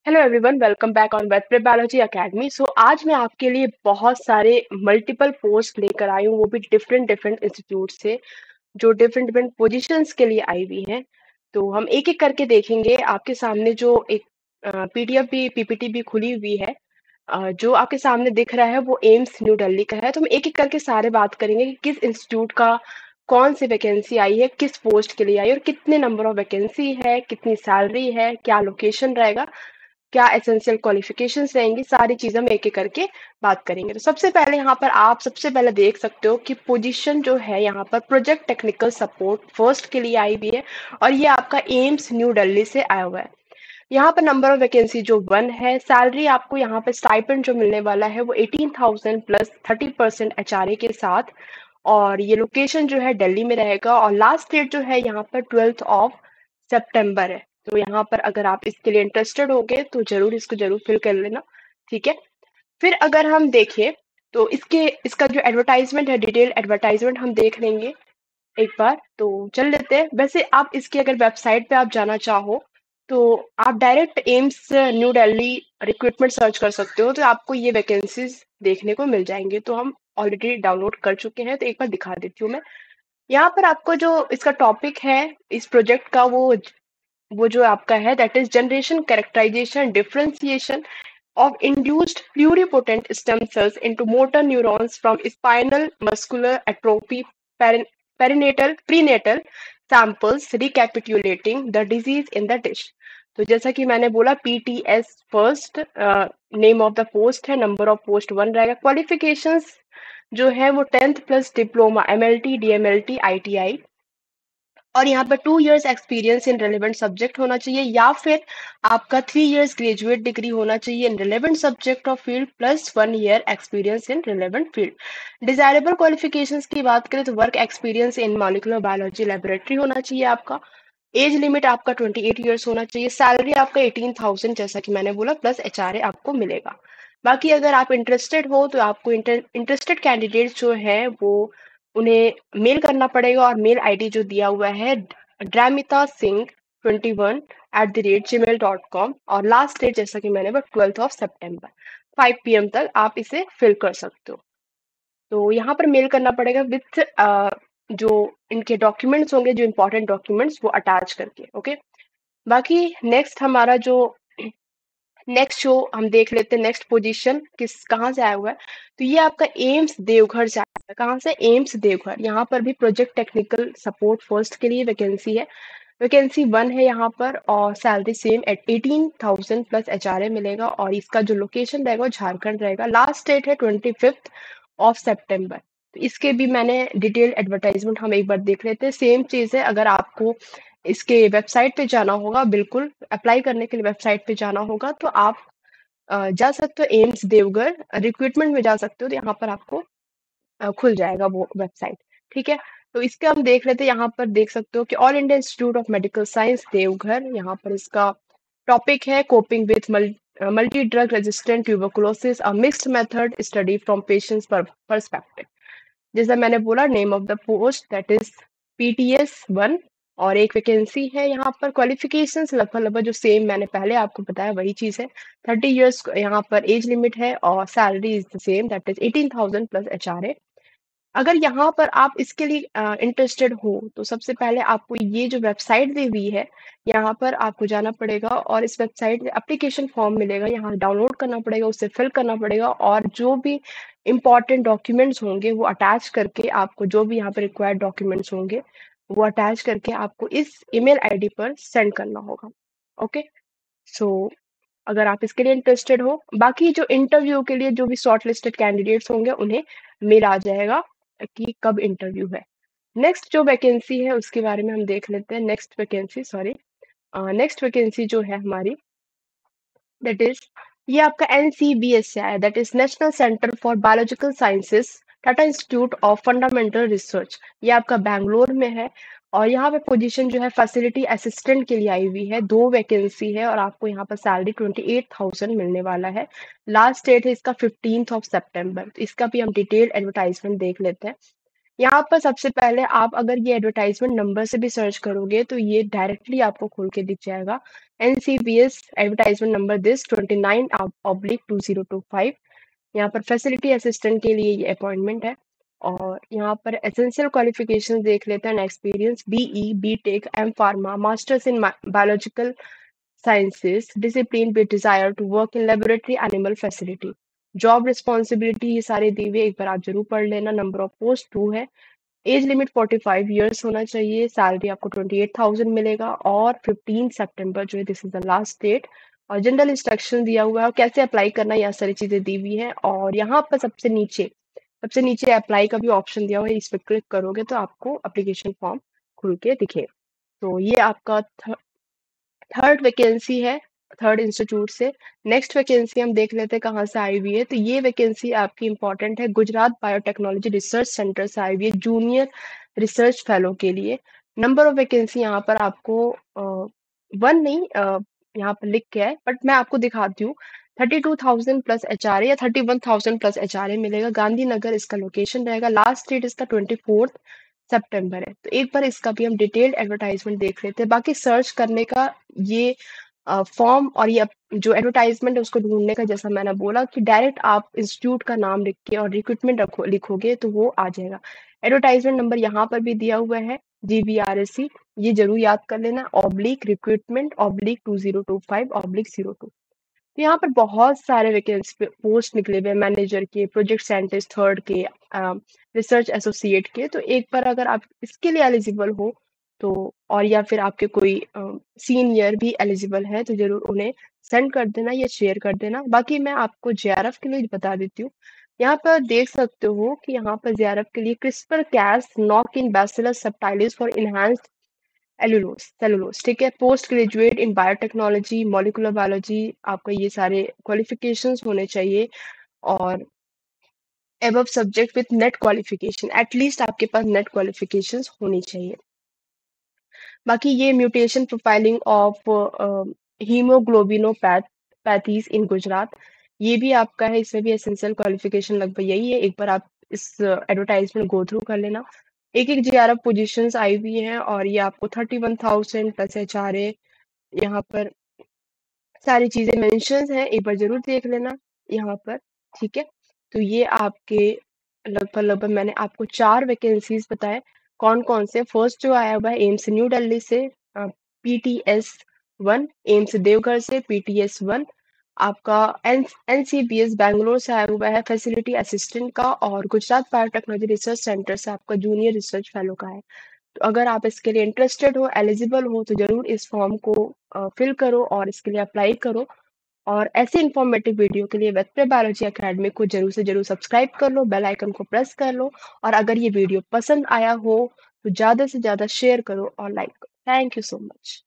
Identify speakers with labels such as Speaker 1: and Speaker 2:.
Speaker 1: Hello everyone, welcome back on Wet Biology Academy. आज मैं आपके लिए बहुत सारे मल्टीपल पोस्ट लेकर आई हूँ, वो भी डिफरेंट डिफरेंट इंस्टीट्यूट से, जो डिफरेंट डिफरेंट पोजीशंस के लिए आई हुई हैं। तो हम एक एक करके देखेंगे। आपके सामने जो एक पीडीएफ भी पीपीटी भी खुली हुई है, जो आपके सामने दिख रहा है वो एम्स न्यू दिल्ली का है। तो हम एक एक करके सारे बात करेंगे कि किस इंस्टीट्यूट का कौन सी वैकेंसी आई है, किस पोस्ट के लिए आई है और कितने नंबर ऑफ वैकेंसी है, कितनी सैलरी है, क्या लोकेशन रहेगा, क्या एसेंशियल क्वालिफिकेशंस रहेंगी, सारी चीजें हम एक एक करके बात करेंगे। तो सबसे पहले यहाँ पर आप सबसे पहले देख सकते हो कि पोजीशन जो है यहाँ पर प्रोजेक्ट टेक्निकल सपोर्ट फर्स्ट के लिए आई हुई है और ये आपका एम्स न्यू दिल्ली से आया हुआ है। यहाँ पर नंबर ऑफ वैकेंसी जो 1 है। सैलरी आपको यहाँ पर स्टाइपेंड जो मिलने वाला है वो 18,000 प्लस 30% एचआरए के साथ, और ये लोकेशन जो है दिल्ली में रहेगा और लास्ट डेट जो है यहाँ पर 12 सितंबर है। तो यहाँ पर अगर आप इसके लिए इंटरेस्टेड होगे तो जरूर इसको जरूर फिल कर लेना। ठीक है। फिर अगर हम देखें तो इसका जो एडवर्टाइजमेंट है, डिटेल एडवर्टाइजमेंट हम देख लेंगे एक बार। तो चल लेते हैं। वैसे आप इसकी अगर वेबसाइट पे आप जाना चाहो तो आप direct AIIMS new Delhi recruitment search कर सकते हो, तो आपको ये वैकेंसीज देखने को मिल जाएंगे। तो हम ऑलरेडी डाउनलोड कर चुके हैं, तो एक बार दिखा देती हूँ मैं। यहाँ पर आपको जो इसका टॉपिक है इस प्रोजेक्ट का, वो जो आपका है that is generation characterisation differentiation of induced pluripotent stem cells into motor neurons from spinal muscular atrophy prenatal samples recapitulating the disease in the dish। तो जैसा कि मैंने बोला PTS first, name of the post है, number of post 1 रहेगा। Qualifications जो है वो 10th plus diploma MLT DMLT ITI, और यहाँ पर 2 years experience in relevant subject होना चाहिए, या फिर आपका 3 years ग्रेजुएट डिग्री होना चाहिए इन relevant subject of field plus 1 year experience in relevant field. Desirable qualifications की बात करें तो work experience in molecular biology laboratory होना चाहिए आपका। एज लिमिट आपका 28 years होना चाहिए। सैलरी आपका 18,000 जैसा कि मैंने बोला प्लस एचआरए आपको मिलेगा। बाकी अगर आप इंटरेस्टेड हो तो आपको इंटरेस्टेड कैंडिडेट्स जो है वो उन्हें मेल करना पड़ेगा, और मेल आईडी जो दिया हुआ है ड्रामिता सिंह 21@gmail.com, और लास्ट डेट जैसा कि मैंने बोला 12 सितंबर 5 PM तक आप इसे फिल कर सकते हो। तो यहाँ पर मेल करना पड़ेगा विथ जो इनके डॉक्यूमेंट्स होंगे, जो इंपॉर्टेंट डॉक्यूमेंट्स वो अटैच करके। ओके। बाकी नेक्स्ट हमारा जो नेक्स्ट शो हम देख लेते हैं, नेक्स्ट पोजीशन कहाँ से आया हुआ है। तो ये आपका एम्स देवघर से आया है। कहाँ से? एम्स देवघर। यहाँ पर भी प्रोजेक्ट टेक्निकल सपोर्ट फर्स्ट के लिए वैकेंसी है। वैकेंसी 1 है यहाँ पर, और salary same at 18,000 plus HRA मिलेगा, और इसका जो लोकेशन रहेगा वो झारखंड रहेगा। लास्ट डेट है 25 सितंबर। तो इसके भी मैंने डिटेल एडवर्टाइजमेंट हम एक बार देख लेते हैं। सेम चीज है, अगर आपको इसके वेबसाइट पे जाना होगा, बिल्कुल अप्लाई करने के लिए वेबसाइट पे जाना होगा, तो आप जा सकते हो एम्स देवघर रिक्रूटमेंट में जा सकते हो, तो यहाँ पर आपको खुल जाएगा वो वेबसाइट। ठीक है। तो इसके हम देख लेते हैं। यहाँ पर देख सकते हो कि all India institute of medical science Deoghar, यहाँ पर इसका टॉपिक है coping with multi drug resistant tuberculosis a mixed method study from patients perspective. जैसा मैंने बोला, name of the post that is PTS 1, और एक वैकेंसी है। यहाँ पर क्वालिफिकेशंस लगभग लगभग जो सेम मैंने पहले आपको बताया वही चीज है। 30 years यहाँ पर एज लिमिट है, और salary is the same that is 18,000 plus HRA. अगर यहाँ पर आप इसके लिए इंटरेस्टेड हो तो सबसे पहले आपको ये जो वेबसाइट दी हुई है, यहाँ पर आपको जाना पड़ेगा, और इस वेबसाइट में एप्लीकेशन फॉर्म मिलेगा, यहाँ डाउनलोड करना पड़ेगा, उसे फिल करना पड़ेगा, और जो भी इंपॉर्टेंट डॉक्यूमेंट्स होंगे वो अटैच करके आपको, जो भी यहाँ पर रिक्वायर्ड डॉक्यूमेंट्स होंगे वो अटैच करके आपको इस ईमेल आईडी पर सेंड करना होगा। ओके। सो अगर आप इसके लिए इंटरेस्टेड हो, बाकी जो इंटरव्यू के लिए जो भी शॉर्ट लिस्टेड कैंडिडेट्स होंगे उन्हें मेल आ जाएगा कि कब इंटरव्यू है। नेक्स्ट जो वैकेंसी है उसके बारे में हम देख लेते हैं। नेक्स्ट वैकेंसी जो है हमारी दैट इज, ये आपका NCBS से आया, that is national centre for biological sciences Tata institute of fundamental research. ये आपका बैंगलोर में है, और यहाँ पे पोजीशन जो है फैसिलिटी असिस्टेंट के लिए आई हुई है। 2 वैकेंसी है, और आपको यहाँ पर सैलरी 28,000 मिलने वाला है। लास्ट डेट है इसका 15 सितंबर। तो इसका भी हम डिटेल एडवर्टाइजमेंट देख लेते हैं। यहाँ पर सबसे पहले आप अगर ये एडवर्टाइजमेंट नंबर से भी सर्च करोगे तो ये डायरेक्टली आपको खोल के दिख जाएगा। NCBS advertisement number this 29/2025। यहाँ पर फैसिलिटी असिस्टेंट के लिए ये अपॉइंटमेंट है। और यहाँ पर एसेंशियल क्वालिफिकेशन देख लेते हैं। Experience BE BTech M Pharma masters in biological sciences discipline with desire to work in laboratory animal facility. Job responsibility ये सारे दिए हुए एक बार आप जरूर पढ़ लेना। नंबर ऑफ पोस्ट 2 है। एज लिमिट 45 ईयर्स होना चाहिए। सैलरी आपको 28,000 मिलेगा और 15 सितंबर जो है this is the last date. और जनरल इंस्ट्रक्शन दिया हुआ है और कैसे अप्लाई करना है, यहाँ सारी चीजें दी हुई हैं। और यहाँ पर सबसे नीचे अप्लाई का भी ऑप्शन दिया हुआ है। इस पर क्लिक करोगे तो आपको एप्लीकेशन फॉर्म खुल के दिखे। तो ये आपका थर्ड वैकेंसी है, थर्ड इंस्टीट्यूट से। नेक्स्ट वैकेंसी हम देख लेते हैं कहाँ से आई हुई है। तो ये वैकेंसी आपकी इंपॉर्टेंट है, गुजरात बायोटेक्नोलॉजी रिसर्च सेंटर से आई हुई है, जूनियर रिसर्च फेलो के लिए। नंबर ऑफ वैकेंसी यहाँ पर आपको वन नहीं यहाँ पर लिख के है, बट मैं आपको दिखाती हूँ। 32,000 प्लस HRA या 31,000 प्लस HRA मिलेगा। गांधीनगर इसका लोकेशन रहेगा। लास्ट डेट इसका 24 सितंबर है। तो एक बार इसका भी हम डिटेल्ड एडवर्टाइजमेंट देख लेते हैं। बाकी सर्च करने का ये फॉर्म और ये जो एडवर्टाइजमेंट है उसको ढूंढने का, जैसा मैंने बोला कि डायरेक्ट आप इंस्टीट्यूट का नाम लिख के और रिक्रूटमेंट लिखोगे तो वो आ जाएगा। एडवर्टाइजमेंट नंबर यहाँ पर भी दिया हुआ है, GBRSC। ये जरूर याद कर लेना, /recruitment/2025/02। तो यहाँ पर बहुत सारे वैकेंसी पोस्ट निकले हुए हैं, मैनेजर के, प्रोजेक्ट साइंटिस्ट थर्ड के, रिसर्च एसोसिएट के। तो एक बार अगर आप इसके लिए एलिजिबल हो तो, और या फिर आपके कोई सीनियर भी एलिजिबल है तो जरूर उन्हें सेंड कर देना या शेयर कर देना। बाकी मैं आपको JRF के लिए बता देती हूँ। यहाँ पर देख सकते हो कि यहाँ पर JRF के लिए CRISPR Cas knock in Bacillus subtilis for enhanced cellulose, ठीक है। Post graduate in biotechnology molecular biology, आपका ये सारे क्वालिफिकेशंस होने चाहिए। और above subject with NET qualification, at least आपके पास नेट क्वालिफिकेशंस होनी चाहिए। बाकी ये mutation profiling of haemoglobinopathies in Gujarat, ये भी आपका है। इसमें भी एसेंशियल क्वालिफिकेशन लगभग यही है। एक बार आप इस एडवर्टाइजमेंट गो थ्रू कर लेना। एक एक JRF पोजीशंस आई हुई हैं और ये आपको 31,000 प्लस HRA, यहाँ पर सारी चीजें मेंशंस हैं, एक बार जरूर देख लेना यहाँ पर, ठीक है। तो ये आपके लगभग मैंने आपको 4 वैकेंसीज बताए। कौन कौन से, फर्स्ट जो आया हुआ है एम्स न्यू दिल्ली से PTS1, एम्स देवघर से PTS1, आपका NCBS बैंगलोर से आया हुआ है फैसिलिटी असिस्टेंट का, और गुजरात बायोटेक्नोलॉजी रिसर्च सेंटर से आपका जूनियर रिसर्च फेलो का है। तो अगर आप इसके लिए इंटरेस्टेड हो, एलिजिबल हो, तो जरूर इस फॉर्म को फिल करो और इसके लिए अप्लाई करो। और ऐसे इंफॉर्मेटिव वीडियो के लिए वेटनरी बायोलॉजी एकेडमी को जरूर से जरूर सब्सक्राइब कर लो, बेल आइकन को प्रेस कर लो। और अगर ये वीडियो पसंद आया हो तो ज्यादा से ज्यादा शेयर करो और लाइक करो। Thank you so much.